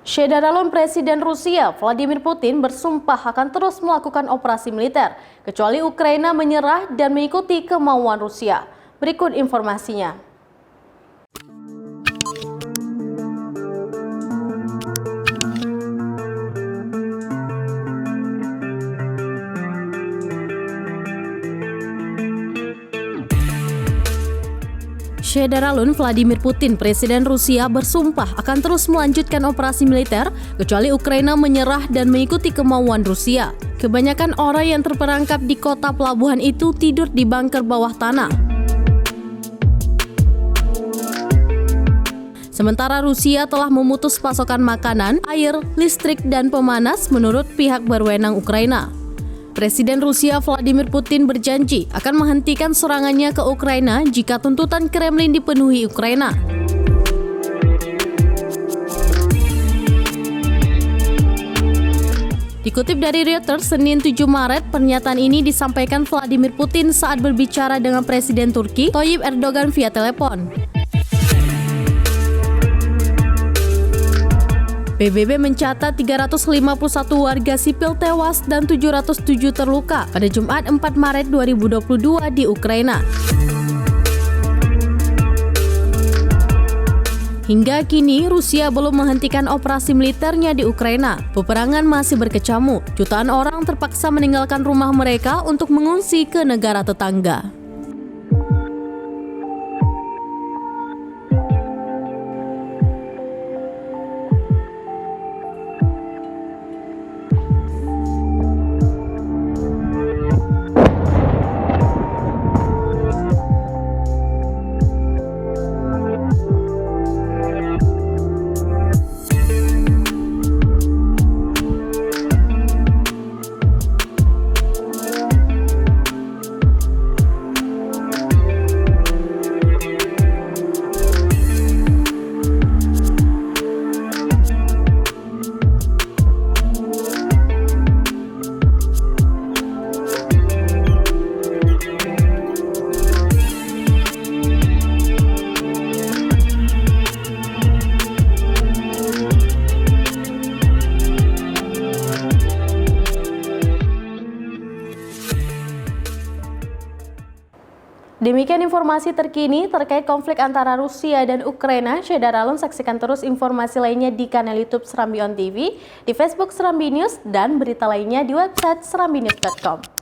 Calon Presiden Rusia Vladimir Putin bersumpah akan terus melakukan operasi militer, kecuali Ukraina menyerah dan mengikuti kemauan Rusia. Berikut informasinya. Calon Vladimir Putin, Presiden Rusia, bersumpah akan terus melanjutkan operasi militer kecuali Ukraina menyerah dan mengikuti kemauan Rusia. Kebanyakan orang yang terperangkap di kota pelabuhan itu tidur di bunker bawah tanah. Sementara Rusia telah memutus pasokan makanan, air, listrik, dan pemanas menurut pihak berwenang Ukraina. Presiden Rusia Vladimir Putin berjanji akan menghentikan serangannya ke Ukraina jika tuntutan Kremlin dipenuhi Ukraina. Dikutip dari Reuters, Senin 7 Maret, pernyataan ini disampaikan Vladimir Putin saat berbicara dengan Presiden Turki Tayyip Erdogan via telepon. PBB mencatat 351 warga sipil tewas dan 707 terluka pada Jumat 4 Maret 2022 di Ukraina. Hingga kini, Rusia belum menghentikan operasi militernya di Ukraina. Peperangan masih berkecamuk. Jutaan orang terpaksa meninggalkan rumah mereka untuk mengungsi ke negara tetangga. Demikian informasi terkini terkait konflik antara Rusia dan Ukraina. Calon, saksikan terus informasi lainnya di kanal YouTube Serambi On TV, di Facebook Serambi News, dan berita lainnya di website serambinews.com.